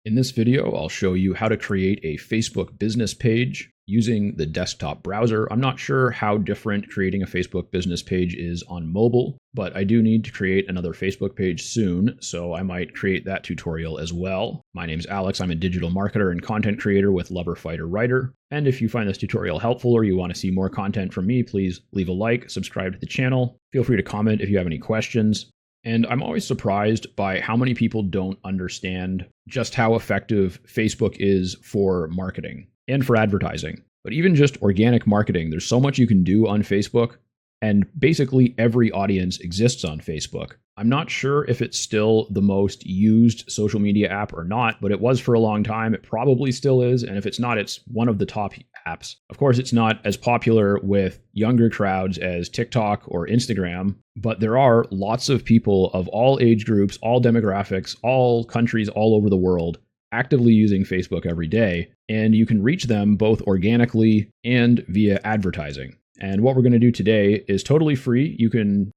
In this video, I'll show you how to create a Facebook business page using the desktop browser. I'm not sure how different creating a Facebook business page is on mobile, but I do need to create another Facebook page soon, so I might create that tutorial as well. My name's Alex. I'm a digital marketer and content creator with Lover Fighter Writer. And if you find this tutorial helpful or you want to see more content from me, please leave a like, subscribe to the channel. Feel free to comment if you have any questions. And I'm always surprised by how many people don't understand just how effective Facebook is for marketing and for advertising. But even just organic marketing, there's so much you can do on Facebook, and basically every audience exists on Facebook. I'm not sure if it's still the most used social media app or not, but it was for a long time. It probably still is. And if it's not, it's one of the top apps. Of course, it's not as popular with younger crowds as TikTok or Instagram, but there are lots of people of all age groups, all demographics, all countries all over the world actively using Facebook every day. And you can reach them both organically and via advertising. And what we're going to do today is totally free.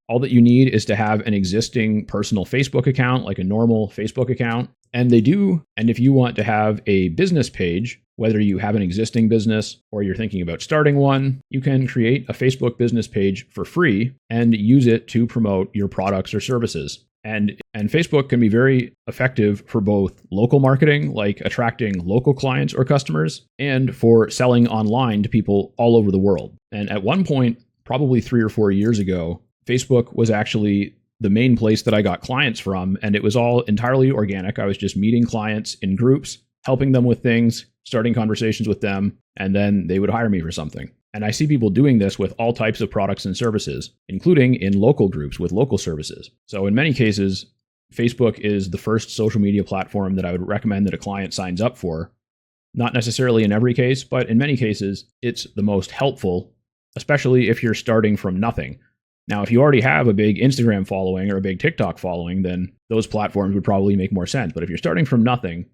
All that you need is to have an existing personal Facebook account, like a normal Facebook account. And if you want to have a business page, whether you have an existing business or you're thinking about starting one, you can create a Facebook business page for free and use it to promote your products or services. And Facebook can be very effective for both local marketing, like attracting local clients or customers, and for selling online to people all over the world. And at one point, probably 3 or 4 years ago, Facebook was actually the main place that I got clients from, and it was all entirely organic. I was just meeting clients in groups, helping them with things, starting conversations with them, and then they would hire me for something. And I see people doing this with all types of products and services, including in local groups with local services. So in many cases, Facebook is the first social media platform that I would recommend that a client signs up for. Not necessarily in every case, but in many cases, it's the most helpful, especially if you're starting from nothing. Now, if you already have a big Instagram following or a big TikTok following, then those platforms would probably make more sense. But if you're starting from nothing,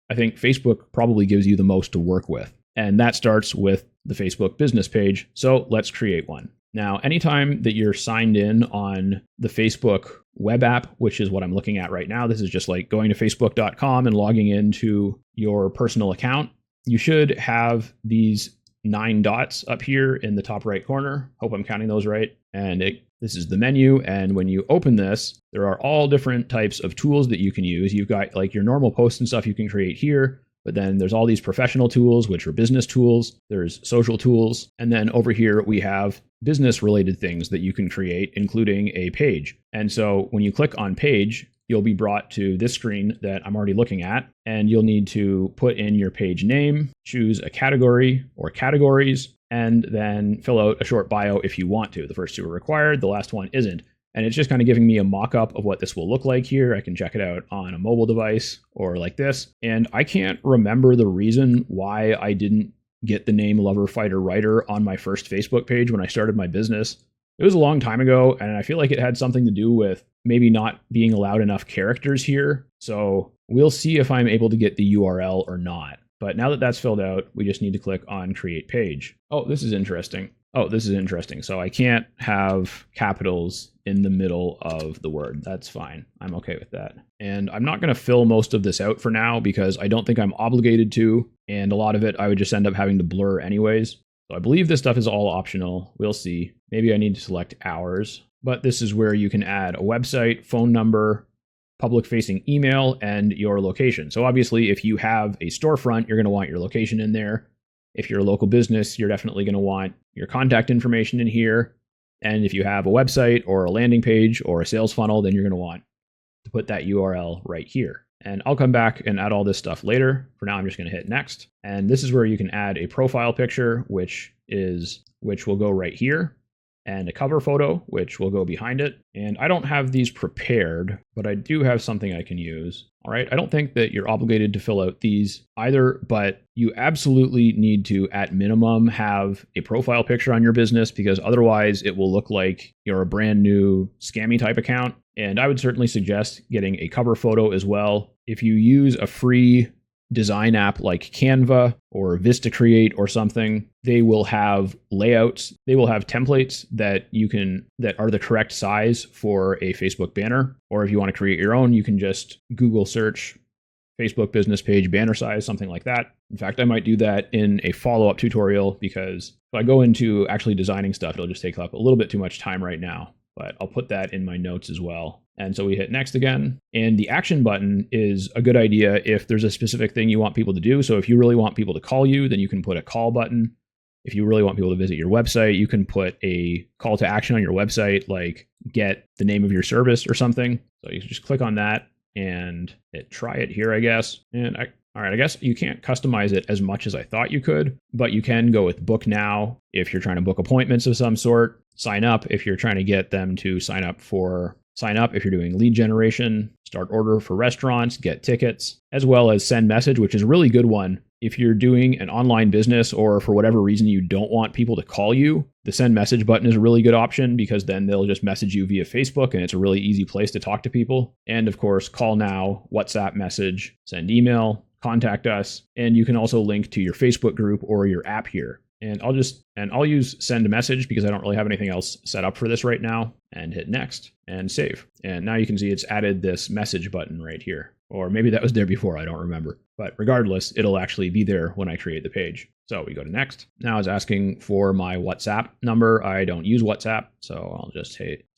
I think Facebook probably gives you the most to work with. And that starts with the Facebook business page. So let's create one. Now, anytime that you're signed in on the Facebook web app, which is what I'm looking at right now, this is just like going to facebook.com and logging into your personal account. You should have these 9 dots up here in the top right corner. Hope I'm counting those right. And this is the menu. And when you open this, there are all different types of tools that you can use. You've got like your normal posts and stuff you can create here. But then there's all these professional tools, which are business tools. There's social tools. And then over here, we have business related things that you can create, including a page. And so when you click on page, you'll be brought to this screen that I'm already looking at. And you'll need to put in your page name, choose a category or categories, and then fill out a short bio if you want to. The first 2 are required. The last one isn't. And it's just kind of giving me a mock-up of what this will look like here. I can check it out on a mobile device or like this. And I can't remember the reason why I didn't get the name Lover Fighter Writer on my first Facebook page when I started my business. It was a long time ago, and I feel like it had something to do with maybe not being allowed enough characters here. So we'll see if I'm able to get the URL or not. But now that that's filled out, we just need to click on Create Page. Oh, this is interesting. So I can't have capitals in the middle of the word. That's fine. I'm okay with that. And I'm not going to fill most of this out for now because I don't think I'm obligated to. And a lot of it I would just end up having to blur anyways. So I believe this stuff is all optional. We'll see. Maybe I need to select ours. But this is where you can add a website, phone number, public-facing email, and your location. So obviously, if you have a storefront, you're going to want your location in there. If you're a local business, you're definitely going to want your contact information in here. And if you have a website or a landing page or a sales funnel, then you're going to want to put that URL right here. And I'll come back and add all this stuff later. For now, I'm just going to hit next. And this is where you can add a profile picture, which will go right here, and a cover photo, which will go behind it. And I don't have these prepared, but I do have something I can use. All right. I don't think that you're obligated to fill out these either, but you absolutely need to, at minimum, have a profile picture on your business because otherwise it will look like you're a brand new scammy type account. And I would certainly suggest getting a cover photo as well. If you use a free design app like Canva or VistaCreate or something, they will have layouts, they will have templates that are the correct size for a Facebook banner. Or if you want to create your own, you can just Google search Facebook business page banner size, something like that. In fact, I might do that in a follow-up tutorial, because if I go into actually designing stuff, it'll just take up a little bit too much time right now, but I'll put that in my notes as well. And so we hit next again. And the action button is a good idea if there's a specific thing you want people to do. So if you really want people to call you, then you can put a call button. If you really want people to visit your website, you can put a call to action on your website, like get the name of your service or something. So you can just click on that and hit try it here, I guess. And all right, I guess you can't customize it as much as I thought you could, but you can go with book now if you're trying to book appointments of some sort, sign up if you're trying to get them to sign up if you're doing lead generation, start order for restaurants, get tickets, as well as send message, which is a really good one. If you're doing an online business or for whatever reason you don't want people to call you, the send message button is a really good option, because then they'll just message you via Facebook and it's a really easy place to talk to people. And of course, call now, WhatsApp message, send email, contact us, and you can also link to your Facebook group or your app here. And I'll use send a message because I don't really have anything else set up for this right now, and hit next and save. And now you can see it's added this message button right here. Or maybe that was there before, I don't remember. But regardless, it'll actually be there when I create the page. So we go to next. Now it's asking for my WhatsApp number. I don't use WhatsApp, so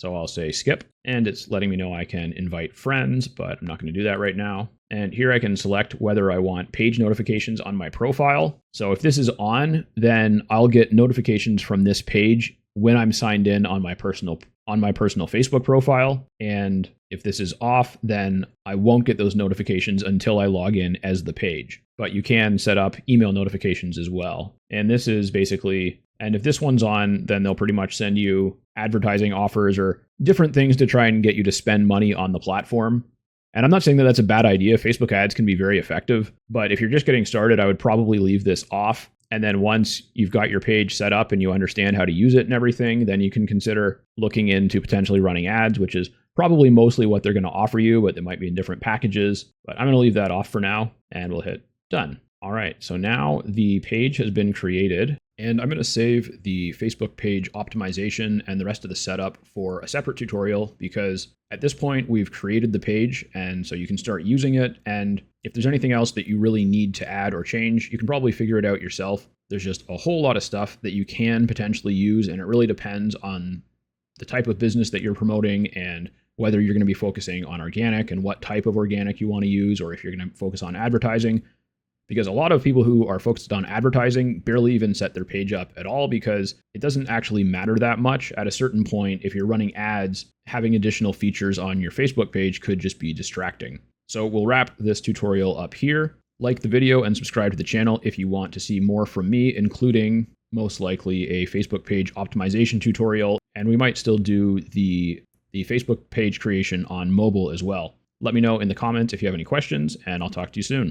I'll say skip. And it's letting me know I can invite friends, but I'm not going to do that right now. And here I can select whether I want page notifications on my profile. So if this is on, then I'll get notifications from this page when I'm signed in on my personal Facebook profile. And if this is off, then I won't get those notifications until I log in as the page. But you can set up email notifications as well. And this is basically, and if this one's on, then they'll pretty much send you advertising offers or different things to try and get you to spend money on the platform. And I'm not saying that that's a bad idea. Facebook ads can be very effective, but if you're just getting started, I would probably leave this off. And then once you've got your page set up and you understand how to use it and everything, then you can consider looking into potentially running ads, which is probably mostly what they're going to offer you, but they might be in different packages. But I'm going to leave that off for now, and we'll hit done. All right, so now the page has been created, and I'm going to save the Facebook page optimization and the rest of the setup for a separate tutorial, because at this point we've created the page, and so you can start using it. And if there's anything else that you really need to add or change, you can probably figure it out yourself. There's just a whole lot of stuff that you can potentially use, and it really depends on the type of business that you're promoting and whether you're going to be focusing on organic and what type of organic you want to use, or if you're going to focus on advertising. Because a lot of people who are focused on advertising barely even set their page up at all, because it doesn't actually matter that much. At a certain point, if you're running ads, having additional features on your Facebook page could just be distracting. So we'll wrap this tutorial up here. Like the video and subscribe to the channel if you want to see more from me, including most likely a Facebook page optimization tutorial. And we might still do the Facebook page creation on mobile as well. Let me know in the comments if you have any questions, and I'll talk to you soon.